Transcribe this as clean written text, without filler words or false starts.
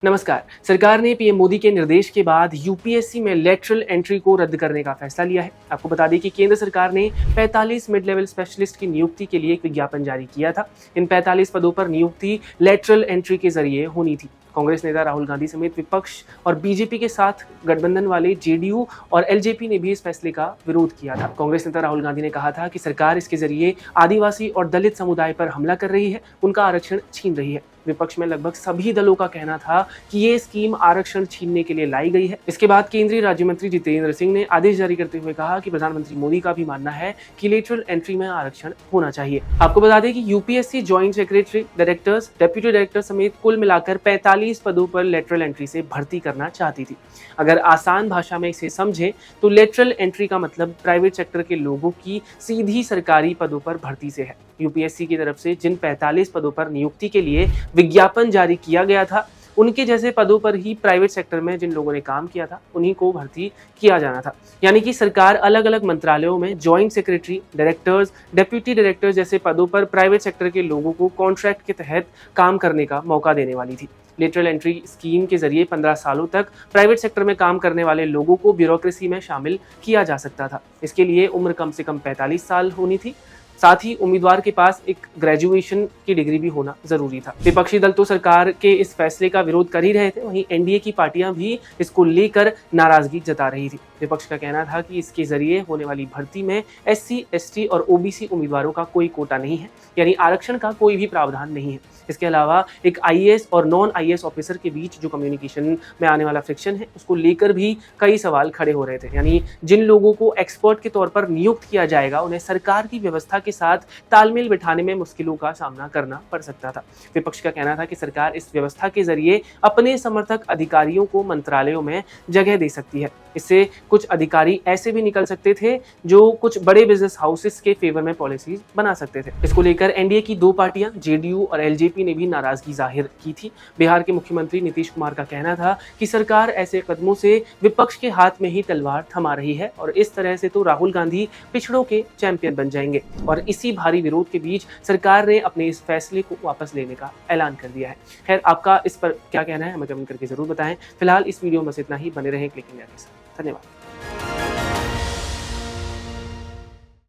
नमस्कार। सरकार ने पीएम मोदी के निर्देश के बाद यूपीएससी में लेटरल एंट्री को रद्द करने का फैसला लिया है। आपको बता दें कि केंद्र सरकार ने 45 मिड लेवल स्पेशलिस्ट की नियुक्ति के लिए एक विज्ञापन जारी किया था। इन 45 पदों पर नियुक्ति लेटरल एंट्री के जरिए होनी थी। कांग्रेस नेता राहुल गांधी समेत विपक्ष और बीजेपी के साथ गठबंधन वाले जेडीयू और एलजेपी ने भी इस फैसले का विरोध किया था। कांग्रेस नेता राहुल गांधी ने कहा था कि सरकार इसके जरिए आदिवासी और दलित समुदाय पर हमला कर रही है, उनका आरक्षण छीन रही है। विपक्ष में लगभग सभी दलों का कहना था कि ये स्कीम आरक्षण छीनने के लिए लाई गई है। इसके बाद केंद्रीय राज्य मंत्री जितेंद्र सिंह ने आदेश जारी करते हुए कहा कि प्रधानमंत्री मोदी का भी मानना है कि लेटरल एंट्री में आरक्षण होना चाहिए। आपको बता दें कि UPSC joint secretary, directors, deputy director समेत कुल मिलाकर 45 पदों पर लेटरल एंट्री से भर्ती करना चाहती थी। अगर आसान भाषा में इसे समझे तो लेटरल एंट्री का मतलब प्राइवेट सेक्टर के लोगों की सीधी सरकारी पदों पर भर्ती से है। यूपीएससी की तरफ से जिन 45 पदों पर नियुक्ति के लिए विज्ञापन जारी किया गया था, उनके जैसे पदों पर ही प्राइवेट सेक्टर में जिन लोगों ने काम किया था उन्हीं को भर्ती किया जाना था। यानी कि सरकार अलग अलग मंत्रालयों में joint secretary, directors, deputy directors जैसे पदों पर प्राइवेट सेक्टर के लोगों को कॉन्ट्रैक्ट के तहत काम करने का मौका देने वाली थी। लेटरल एंट्री स्कीम के जरिए 15 सालों तक प्राइवेट सेक्टर में काम करने वाले लोगों को ब्यूरोक्रेसी में शामिल किया जा सकता था। इसके लिए उम्र कम से कम 45 साल होनी थी। साथ ही उम्मीदवार के पास एक ग्रेजुएशन की डिग्री भी होना जरूरी था। विपक्षी दल तो सरकार के इस फैसले का विरोध कर ही रहे थे, वहीं एनडीए की पार्टियां भी इसको लेकर नाराजगी जता रही थी। विपक्ष का कहना था कि इसके जरिए होने वाली भर्ती में एससी, एसटी और ओबीसी उम्मीदवारों का कोई कोटा नहीं है, यानी आरक्षण का कोई भी प्रावधान नहीं है। इसके अलावा एक आईएएस और नॉन आईएएस ऑफिसर के बीच जो कम्युनिकेशन में आने वाला फ्रिक्शन है, उसको लेकर भी कई सवाल खड़े हो रहे थे। यानी जिन लोगों को एक्सपर्ट के तौर पर नियुक्त किया जाएगा, उन्हें सरकार की व्यवस्था के साथ तालमेल बिठाने में मुश्किलों का सामना करना पड़ सकता था। विपक्ष का कहना था कि सरकार इस व्यवस्था के जरिए अपने समर्थक अधिकारियों को मंत्रालयों में जगह दे सकती है। इससे कुछ अधिकारी ऐसे भी निकल सकते थे जो कुछ बड़े बिजनेस हाउसेस के फेवर में पॉलिसीज बना सकते थे। इसको लेकर एनडीए की दो पार्टियां जेडीयू और एलजेपी ने भी नाराजगी जाहिर की थी। बिहार के मुख्यमंत्री नीतीश कुमार का कहना था कि सरकार ऐसे कदमों से विपक्ष के हाथ में ही तलवार थमा रही है और इस तरह से तो राहुल गांधी पिछड़ों के चैंपियन बन जाएंगे। और इसी भारी विरोध के बीच सरकार ने अपने इस फैसले को वापस लेने का ऐलान कर दिया है। खैर, आपका इस पर क्या कहना है हमें कमेंट करके जरूर बताएं। फिलहाल इस वीडियो में बस इतना ही। बने रहें क्लिक इंडिया के साथ। धन्यवाद।